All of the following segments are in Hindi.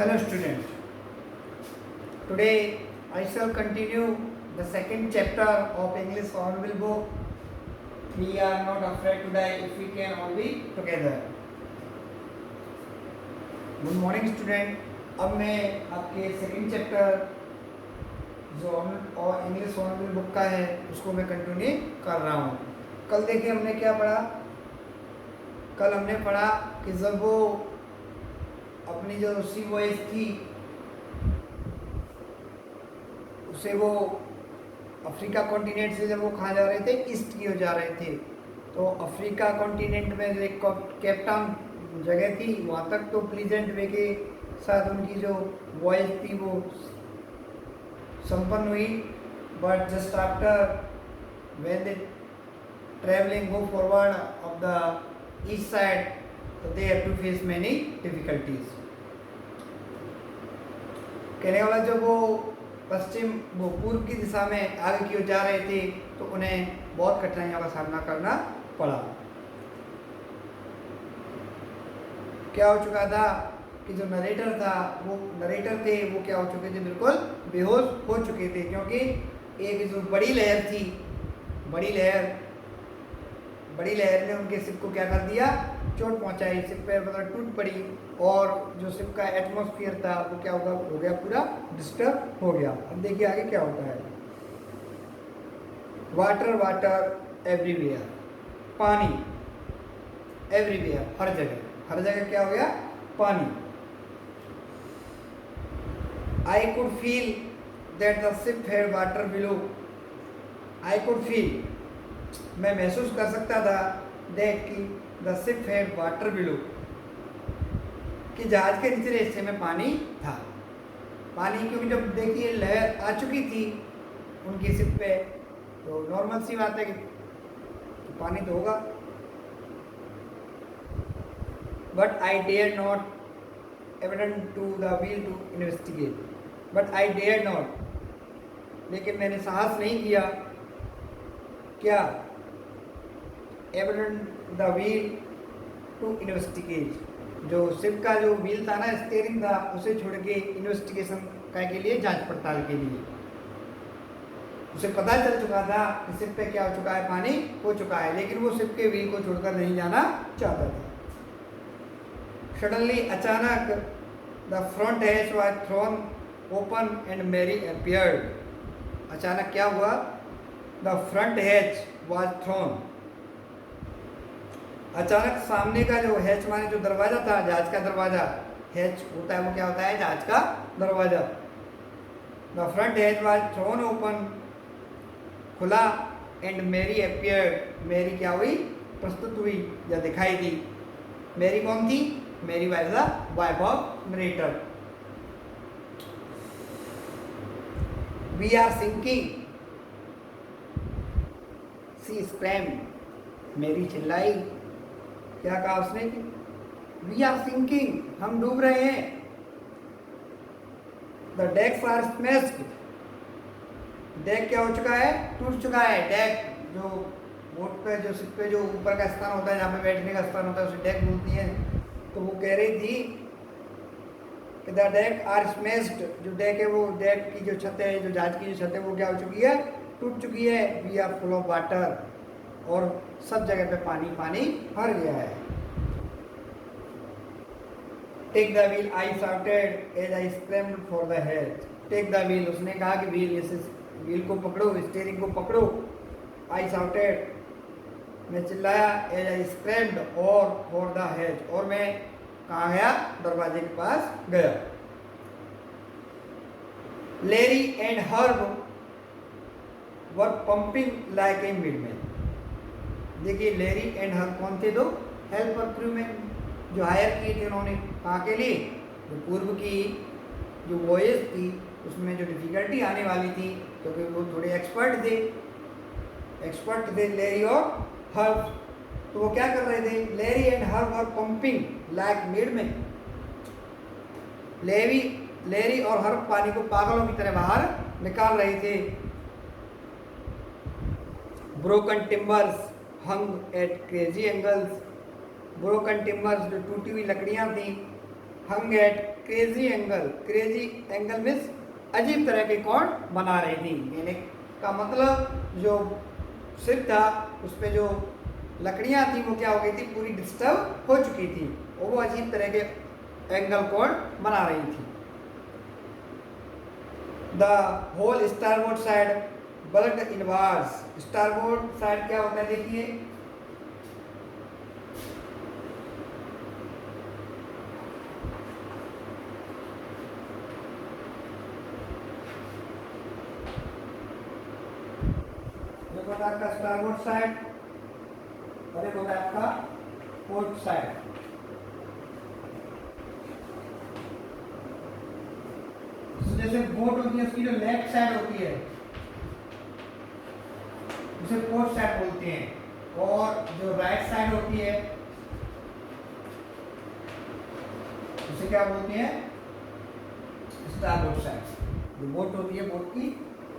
Hello student. Today I shall continue the second chapter of English Formula book. We are not afraid to die if we can all be together. Good morning student. अब मैं आपके सेकंड चैप्टर जो और इंग्लिश फॉर्मूला बुक का है उसको मैं कंटिन्यू कर रहा हूँ. कल देखिए हमने क्या पढ़ा. कल हमने पढ़ा कि जब वो अपनी जो सी वॉइस थी उसे वो अफ्रीका कॉन्टिनेंट से जब वो कहाँ जा रहे थे, ईस्ट की ओर जा रहे थे, तो अफ्रीका कॉन्टिनेंट में जो एक केप टाउन जगह थी वहाँ तक तो प्लीजेंट वे के साथ उनकी जो वॉइस थी वो संपन्न हुई. But just after when they travelling go forward of the east side तो they have to face many difficulties. कहने वाला जब वो पूर्व की दिशा में आगे की ओर जा रहे थे तो उन्हें बहुत कठिनाइयों का सामना करना पड़ा. क्या हो चुका था कि जो नरेटर थे वो क्या हो चुके थे, बिल्कुल बेहोश हो चुके थे, क्योंकि एक जो बड़ी लहर ने उनके शिप को क्या कर दिया, चोट पहुंचाई. शिप पे मतलब टूट पड़ी और जो शिप का एटमॉस्फेयर था वो क्या हो गया पूरा डिस्टर्ब हो गया. अब देखिए आगे क्या होता है. वाटर एवरीवेयर, पानी एवरीवेयर, हर जगह क्या हो गया, पानी. I could feel that the ship had water below. I could feel, मैं महसूस कर सकता था, दैट कि the ship had water below, कि जहाज के निचले हिस्से में पानी था. पानी क्योंकि जब देखिए लहर आ चुकी थी उनकी शिप पे तो नॉर्मल सी बात है कि पानी तो होगा. But I dare not abandon to the wheel to investigate. But I dare not, लेकिन मैंने साहस नहीं किया, क्या, abandon the wheel to investigate. जो शिप का जो व्हील था ना, स्टीयरिंग था, उसे छोड़ के इन्वेस्टिगेशन के लिए, जांच पड़ताल के लिए. उसे पता चल चुका था कि शिप पे क्या हो चुका है, पानी हो चुका है, लेकिन वो शिप के व्हील को छोड़कर नहीं जाना चाहता था. सडनली, अचानक, the front hatch was thrown open and Mary appeared. अचानक क्या हुआ, the front hatch was thrown. अचानक सामने का जो हैच माने जो दरवाजा था, जहाज का दरवाजा, हैच होता है वो क्या होता है, जहाज का दरवाजा. The front hatch was thrown open, खुला, एंड मैरी अपीयर्ड. मैरी क्या हुई, प्रस्तुत हुई या दिखाई दी. मैरी कौन थी, Mary was the wife of narrator. We are sinking, she screamed. Mary चिल्लाई. क्या कहा उसने, वी आर सिंकिंग, हम डूब रहे हैं. The decks are smashed. Deck क्या हो चुका है, टूट चुका है. डेक जो बोट पे, जो शिप पे जो ऊपर का स्थान होता है, जहाँ पे बैठने का स्थान होता है, उसे डेक बोलती है. तो वो कह रही थी कि द डेक आर स्मैश्ड. जो डेक है वो, डेक की जो छत है, जो जहाज की जो छत है वो क्या हो चुकी है, टूट चुकी है. We are full of water, और सब जगह पे पानी भर गया है. Take the wheel, I shouted as I scrambled for the head. Take the wheel, उसने कहा कि व्हील को पकड़ो, स्टीयरिंग को पकड़ो. आई शाउटेड, मैं चिल्लाया, एज आई स्क्रैम्ड, और फॉर द हेड, और मैं कहाँ गया, दरवाजे के पास गया. Larry and Herb were pumping like a madmen. देखिए लेरी एंड हर्ब कौन थे, दो हेल्पर क्रूमैन जो हायर किए थे उन्होंने. कहाँ के लिए, जो पूर्व की जो वॉयस थी उसमें जो डिफिकल्टी आने वाली थी, क्योंकि वो थोड़े एक्सपर्ट थे लेरी और हर्ब. तो वो क्या कर रहे थे, Larry and Herb were pumping like madmen. Larry और हर्ब पानी को पागलों की तरह बाहर निकाल रहे थे. Broken timbers hung at crazy angles. Broken timbers जो टूटी हुई लकड़ियाँ थी, hung at crazy angle. Crazy angle means अजीब तरह के कोण बना रही थी। यानी का मतलब जो शिप था उस पे जो लकड़ियां थी वो क्या हो गई थी, पूरी डिस्टर्ब हो चुकी थी और वो अजीब तरह के एंगल कोण बना रही थी। The hole starboard side bulged inwards. Starboard side क्या होता है देखिए, आपका स्टारबोर्ड साइड और एक होता है आपका पोर्ट साइड। जैसे बोट होती है उसकी जो लेफ्ट साइड होती है उसे पोर्ट साइड बोलते हैं और जो राइट साइड होती है उसे क्या बोलते हैं, स्टारबोर्ड साइड। जो बोट होती है बोट की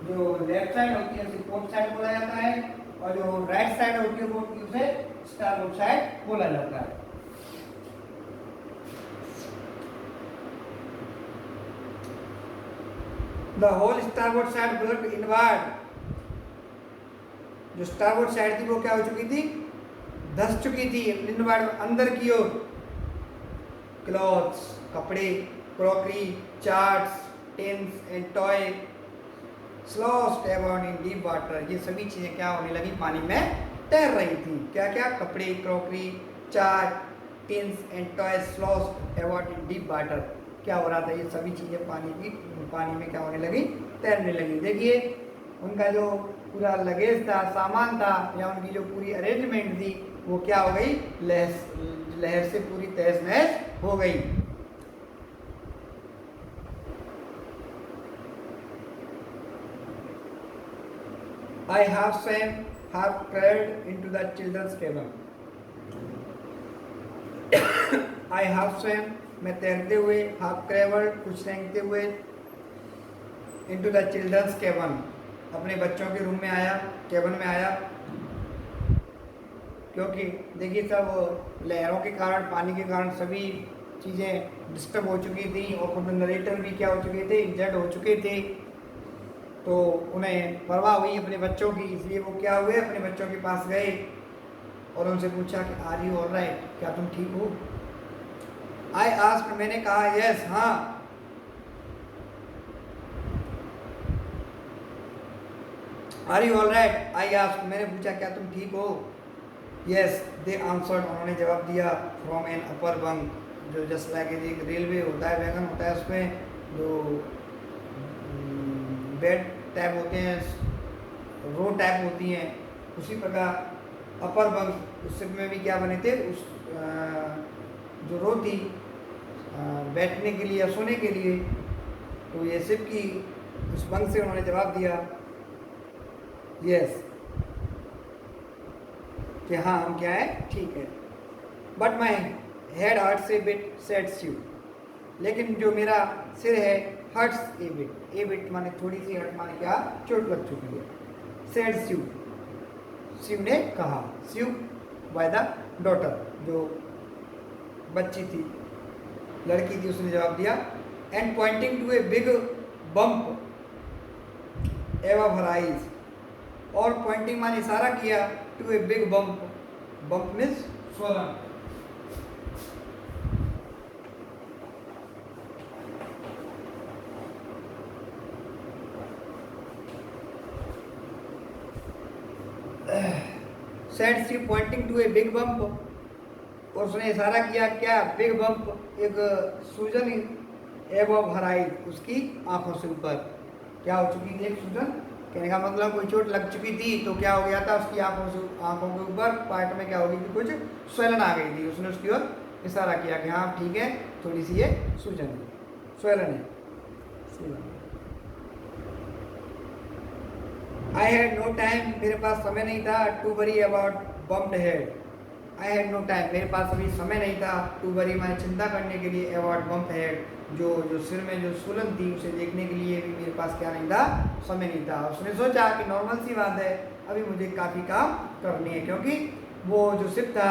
जो लेफ्ट साइड होती है उसे पोर्ट साइड बोला जाता है और जो राइट साइड होती है बोट की उसे स्टारबोर्ड साइड बोला जाता है। The hole starboard side bulged inward. जो स्टारबोर्ड साइड थी वो क्या हो चुकी थी, धंस चुकी थी इनवर्ड अंदर की ओर। क्लॉथ्स कपड़े, crockery, charts, tins and toy sloshed about in deep water. ये सभी चीजें क्या होने लगी, पानी में तैर रही थी। क्या क्या, कपड़े, crockery, chart, tins and toy sloshed about in deep water. क्या हो रहा था, ये सभी चीजें पानी में क्या होने लगी, तैरने लगी। देखिए उनका जो पूरा लगेज था, सामान था या उनकी जो पूरी अरेंजमेंट थी वो क्या हो गई, लहर से पूरी तहस नहस हो गई। I have swam, have crawled into the children's cabin. I have swam, मैं तैरते हुए, have crawled, कुछ रेंगते हुए, into the children's cabin, अपने बच्चों के रूम में आया, केबिन में आया। क्योंकि देखिए सब लहरों के कारण, पानी के कारण सभी चीज़ें डिस्टर्ब हो चुकी थी और खुद नरेटर भी क्या हो चुके थे, इंजर्ड हो चुके थे। तो उन्हें परवाह हुई अपने बच्चों की, इसलिए वो क्या हुए, अपने बच्चों के पास गए और उनसे पूछा कि आर यू ऑलराइट, क्या तुम ठीक हो। आई आस्क्ड, मैंने कहा यस, हाँ। Are you alright, I asked, मैंने पूछा क्या तुम ठीक हो। यस दे आंसर्ड, उन्होंने जवाब दिया। फ्रॉम एन अपर बंक, जो जस्ट लाइक एक रेलवे होता है, वैगन होता है, उसमें जो बेड टाइप होते हैं, रो टाइप होती हैं, उसी प्रकार अपर बंक उस शिप में भी क्या बने थे, उस जो रो थी बैठने के लिए या सोने के लिए। तो ये शिप की उस बंक से उन्होंने जवाब दिया यस, कि हाँ हम क्या है, ठीक है। But my head hurts a bit सेड्स यू, लेकिन जो मेरा सिर है hurts a bit, a bit माने थोड़ी सी, हर्ट माने क्या, चोट लग चुकी है। सेड्स यू, शिव ने कहा, शिव बाय द डॉटर, जो बच्ची थी, लड़की थी, उसने जवाब दिया। And pointing to a big bump above her eyes, और पॉइंटिंग माने इशारा किया, to a big bump, bump means swelling. Said she pointing to a big bump, और उसने इशारा किया क्या, बिग बम्प, एक सूजन एबव हर आइज, उसकी आंखों से ऊपर क्या हो चुकी थी, एक सूजन। कहने का मतलब कोई चोट लग चुकी थी तो क्या हो गया था, उसकी आंखों के ऊपर पार्ट में क्या हो गई थी, कुछ स्वेलन आ गई थी। उसने उसकी ओर इशारा किया कि हाँ ठीक है, थोड़ी सी ये सूजन है, स्वेलन है, सूजन। आई हैड नो टाइम, मेरे पास समय नहीं था, to worry about bumped head. I had no time, मेरे पास अभी समय नहीं था, टू वरी मैंने चिंता करने के लिए, अबाउट बम्प हेड, जो सिर में जो सूलन थी उसे देखने के लिए भी मेरे पास क्या नहीं था, समय नहीं था। उसने सोचा कि नॉर्मल सी बात है, अभी मुझे काफ़ी काम करनी है, क्योंकि वो जो शिप था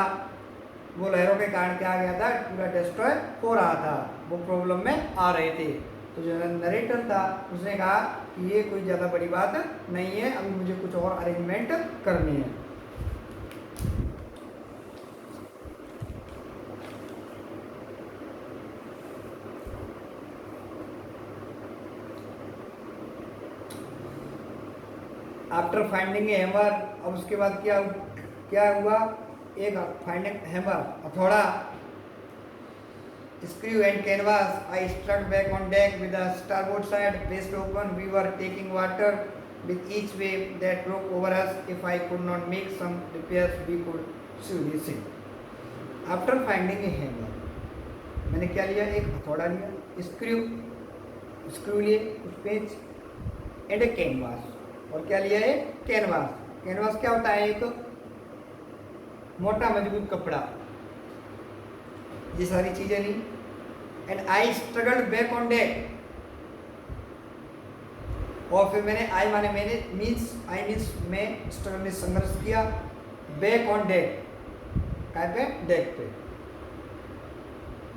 वो लहरों के कारण क्या आ गया था, पूरा डिस्ट्रॉय हो रहा था, वो प्रॉब्लम में आ रहे थे। तो जो नरेटर था उसने कहा कि ये कोई ज़्यादा बड़ी बात नहीं है, अभी मुझे कुछ और अरेंजमेंट करनी है। आफ्टर फाइंडिंग ए हैमर, अब उसके बाद क्या हुआ, एक फाइंडिंग हैमर, हथौड़ा, screw and canvas, I struck back on deck with the starboard side placed open. We were taking water with each wave that broke over us. If I could not make some repairs, we could surely sink. After finding a hammer, मैंने क्या लिया, एक हथौड़ा लिया, स्क्रू लिए, कुछ पेच एंड ए कैनवास, और क्या लिया है, कैनवास। कैनवास क्या होता है, एक मोटा मजबूत कपड़ा, ये सारी चीजें ली। And I struggled back on deck, और फिर मैंने मैं स्ट्रगल में संघर्ष किया, बैक ऑन डेक, क्या पे, डेक पे,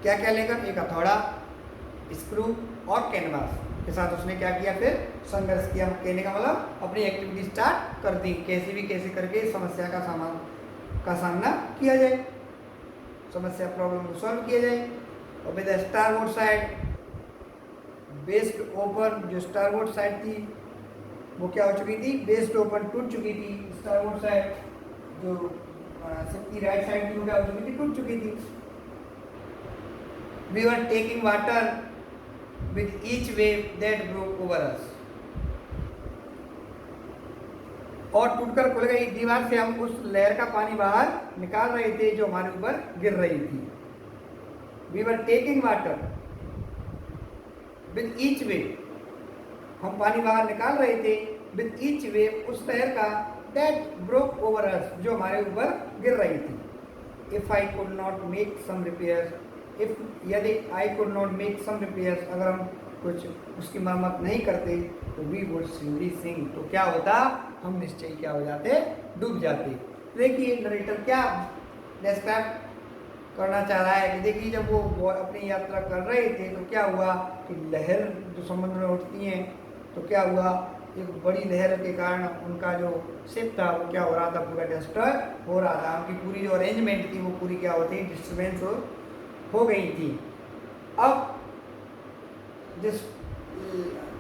क्या क्या लेकर, एक हथौड़ा, स्क्रू और कैनवास के साथ उसने क्या किया, फिर संघर्ष किया। कहने का मतलब अपनी एक्टिविटी स्टार्ट कर दी, कैसे करके समस्या का सामना किया जाए, समस्या प्रॉब्लम को सॉल्व किया जाए। और with starboard side based open, जो स्टारबोर्ड साइड थी वो क्या हो चुकी थी, बेस्ड ओपन, टूट चुकी थी। स्टारबोर्ड साइड जो सबकी राइट साइड थी वो क्या हो चुकी थी, टूट चुकी थी। We were taking water with each wave that broke over us, और टूटकर खुल गई दीवार से हम उस लहर का पानी बाहर निकाल रहे थे जो हमारे ऊपर गिर रही थी। We were taking water with each wave, हम पानी बाहर निकाल रहे थे, विद ईच वेव, उस लहर का, दैट ब्रोक ओवर अस, जो हमारे ऊपर गिर रही थी। If I could not make some repairs, यदि I could not make some repairs, अगर हम कुछ उसकी मरम्मत नहीं करते, तो वी वुड श्योरली सिंक, तो क्या होता, हम निश्चय क्या हो जाते, डूब जाते। देखिए नरेटर क्या डिस्क्राइब करना चाह रहा है कि देखिए जब वो अपनी यात्रा कर रहे थे तो क्या हुआ कि लहर जो समुद्र में उठती हैं, तो क्या हुआ, एक बड़ी लहर के कारण उनका जो शिप था वो क्या हो रहा था, पूरा डिस्ट्रॉय हो रहा था। उनकी पूरी जो अरेंजमेंट थी वो पूरी क्या होती, डिस्टर्बेंस हो गई थी। अब this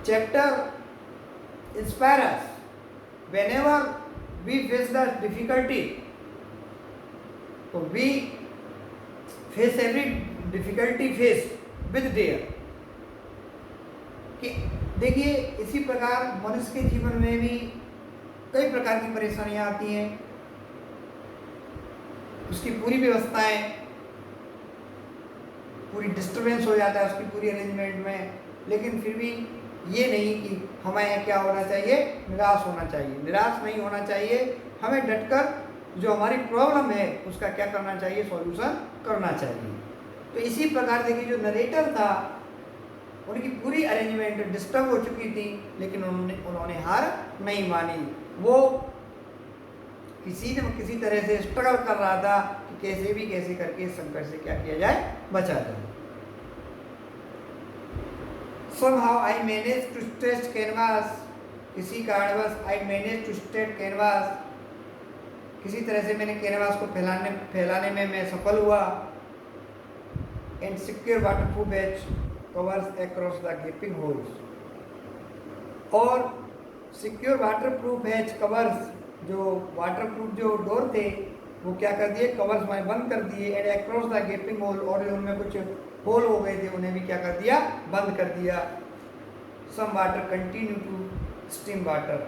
chapter inspire us whenever we face the difficulty, so we face every difficulty faced with dare, कि देखिए इसी प्रकार मनुष्य के जीवन में भी कई प्रकार की परेशानियां आती हैं, उसकी पूरी व्यवस्थाएं, पूरी डिस्टर्बेंस हो जाता है उसकी पूरी अरेंजमेंट में, लेकिन फिर भी ये नहीं कि हमें क्या होना चाहिए, निराश होना चाहिए, निराश नहीं होना चाहिए, हमें डटकर जो हमारी प्रॉब्लम है उसका क्या करना चाहिए, सॉल्यूशन करना चाहिए। तो इसी प्रकार देखिए जो नरेटर था उनकी पूरी अरेंजमेंट डिस्टर्ब हो चुकी थी, लेकिन उन्होंने हार नहीं मानी, वो किसी न किसी तरह से स्ट्रगल कर रहा था कि कैसे करके संकट से क्या किया जाए, बचा जाए। Somehow I managed to stretch canvas, किसी कारणवश I managed to stretch canvas, किसी तरह से मैंने कैनवास को फैलाने में मैं सफल हुआ। And secure waterproof edge covers across the gaping holes, और सिक्योर वाटरप्रूफ एज कवर्स, जो वाटरप्रूफ जो डोर थे वो क्या कर दिए, कवर्स में बंद कर दिए। And across the gaping hole, और उनमें कुछ होल हो गए थे उन्हें भी क्या कर दिया, बंद कर दिया। Some water continue to steam water,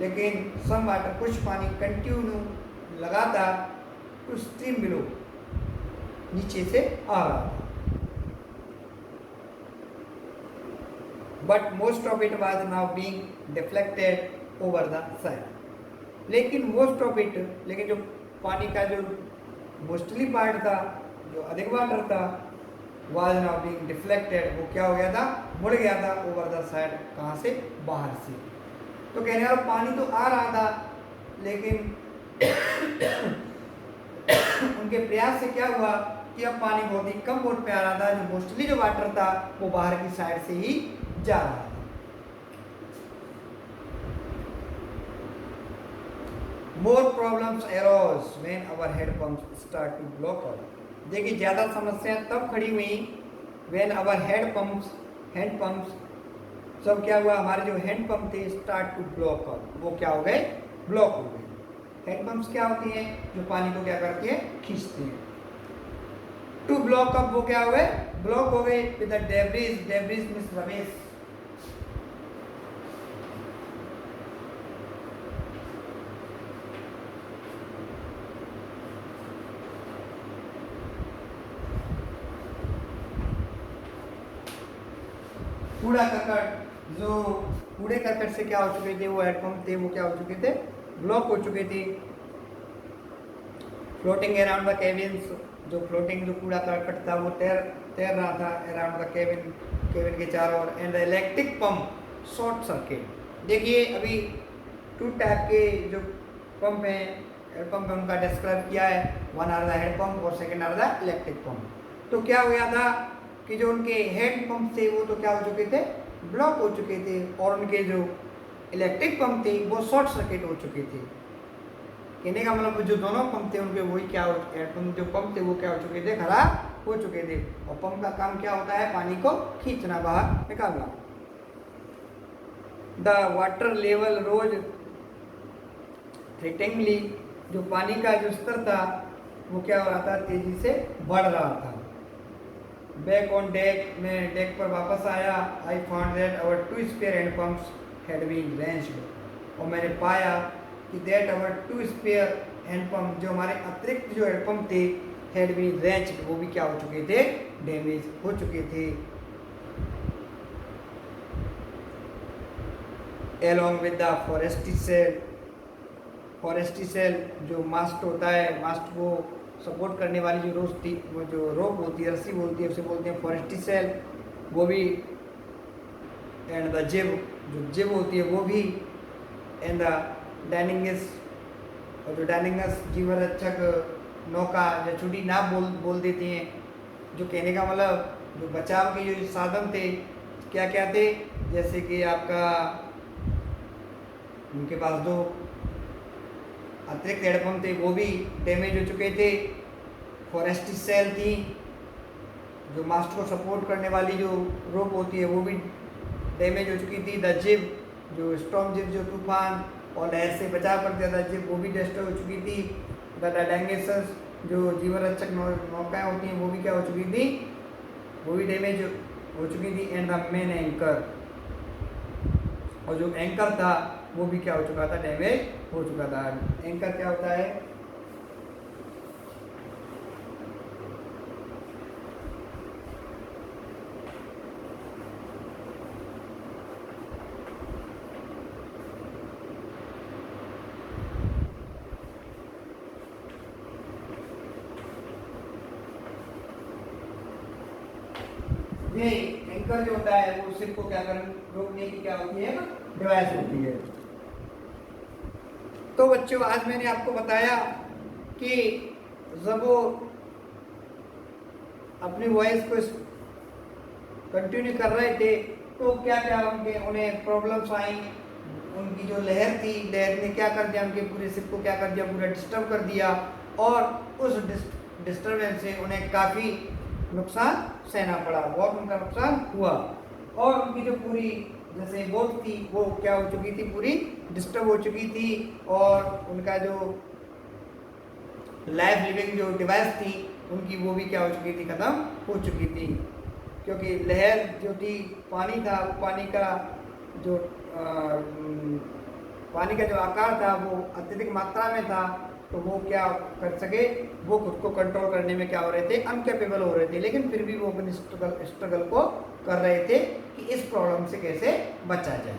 लेकिन सम वाटर, कुछ पानी कंटिन्यू लगातार टू स्टीम बिलो, नीचे से आ रहा था। But most of it was now being deflected over the side, लेकिन मोस्ट ऑफ इट, लेकिन जो पानी का जो मोस्टली पार्ट था, जो अधिक वाटर था, वाज नाउ बीइंग डिफ्लेक्टेड, वो क्या हो गया था, मुड़ गया था ओवर द साइड, कहाँ से, बाहर से। तो कहने वाला पानी तो आ रहा था, लेकिन उनके प्रयास से क्या हुआ कि अब पानी बहुत ही कम वोट पे आ रहा था, जो मोस्टली जो वाटर था वो बाहर की साइड से ही जा रहा था। More problems arose when our head pumps start to block out. देखिए ज़्यादा समस्याएं तब खड़ी हुई when our hand pumps सब क्या हुआ, हमारे जो हैंड पंप थे स्टार्ट टू ब्लॉक आउट, वो क्या हो गए, ब्लॉक हो गए। हैंड पंप्स क्या होती हैं, जो पानी को क्या करती है, खींचती हैं। टू ब्लॉक अप वो क्या हो गए, ब्लॉक हो गए with the debris means Ramesh. कूड़ा करकट, जो कूड़े करकट से क्या हो चुके थे, वो हेडपंप थे वो क्या हो चुके थे, ब्लॉक हो चुके थे। फ्लोटिंग अराउंड द केबिन्स, जो फ्लोटिंग जो कूड़ा करकट था वो तैर रहा था अराउंड द केबिन के चारों ओर। And the electric pump short circuit. देखिए अभी 2 टाइप के जो पंप हैं, हेड पंप है, उनका डिस्क्राइब किया है। One are the head pump और second are the electric pump. तो क्या हो गया था कि जो उनके हेड पंप थे वो तो क्या हो चुके थे, ब्लॉक हो चुके थे, और उनके जो इलेक्ट्रिक पंप थे वो शॉर्ट सर्किट हो चुके थे। कहने का मतलब जो दोनों पंप थे उनके वही क्या जो पंप थे वो क्या हो चुके थे, खराब हो चुके थे। और पंप का काम क्या होता है, पानी को खींचना, बाहर निकालना। द वाटर लेवल रोज थ्रेटनिंगली, जो पानी का जो स्तर था वो क्या हो रहा था, तेजी से बढ़ रहा था। बैक ऑन डेक, में डेक पर वापस आया। I found that our 2 spare hand pumps had been wrenched, और मैंने पाया कि that our 2 spare hand pump, जो हमारे अतिरिक्त जो हैंड पंप थे, हैड बीन रेंच्ड, वो भी क्या हो चुके थे, डैमेज हो चुके थे। along with the forestay sail, जो मास्ट होता है, मास्ट को सपोर्ट करने वाली जो रोप होती है, रस्सी बोलती है, उसे बोलते हैं फॉरेस्टी सेल, वो भी। एंड द जिब, जो जिब होती है वो भी। एंड द डायनिंगस, और जो डायनिंगस जीवरक्षक नौका या चुड़ी ना बोल देते हैं। जो कहने का मतलब जो बचाव के जो साधन थे क्या क्या थे, जैसे कि आपका उनके पास जो अतिरिक्त हेडपंप थे वो भी डैमेज हो चुके थे। फॉरेस्टी सेल थी, जो मास्ट को सपोर्ट करने वाली जो रोप होती है वो भी डैमेज हो चुकी थी। द जिब, जो स्टॉर्म जिब, जो तूफान और लहर से बचाव करता था जिब, वो भी डिस्ट्रॉय हो चुकी थी। द डायनेसस, जो जीवरक्षक नौकाएँ होती हैं वो भी क्या हो चुकी थी, वो भी डैमेज हो चुकी थी। एंड द मेन एंकर, और जो एंकर था वो भी क्या हो चुका था, डैमेज हो चुका था। एंकर क्या होता है, ये एंकर जो होता है वो शिप को क्या रोकने की क्या होती है, डिवाइस होती है। तो बच्चों आज मैंने आपको बताया कि जब वो अपनी वॉइस को कंटिन्यू कर रहे थे तो क्या क्या उन्हें प्रॉब्लम्स आई। उनकी जो लहर थी, लहर ने क्या कर दिया, उनके पूरे शिप को क्या कर दिया, पूरा डिस्टर्ब कर दिया, और उस डिस्टर्बेंस से उन्हें काफ़ी नुकसान सहना पड़ा, बहुत उनका नुकसान हुआ। और उनकी जो पूरी जैसे बोट थी वो क्या हो चुकी थी, पूरी डिस्टर्ब हो चुकी थी, और उनका जो लाइफ लिविंग जो डिवाइस थी उनकी वो भी क्या हो चुकी थी, ख़त्म हो चुकी थी। क्योंकि लहर जो थी, पानी था, वो पानी का जो आकार था वो अत्यधिक मात्रा में था, तो वो क्या कर सके, वो खुद को कंट्रोल करने में क्या हो रहे थे, अनकेपेबल हो रहे थे। लेकिन फिर भी वो अपने स्ट्रगल को कर रहे थे कि इस प्रॉब्लम से कैसे बचा जाए।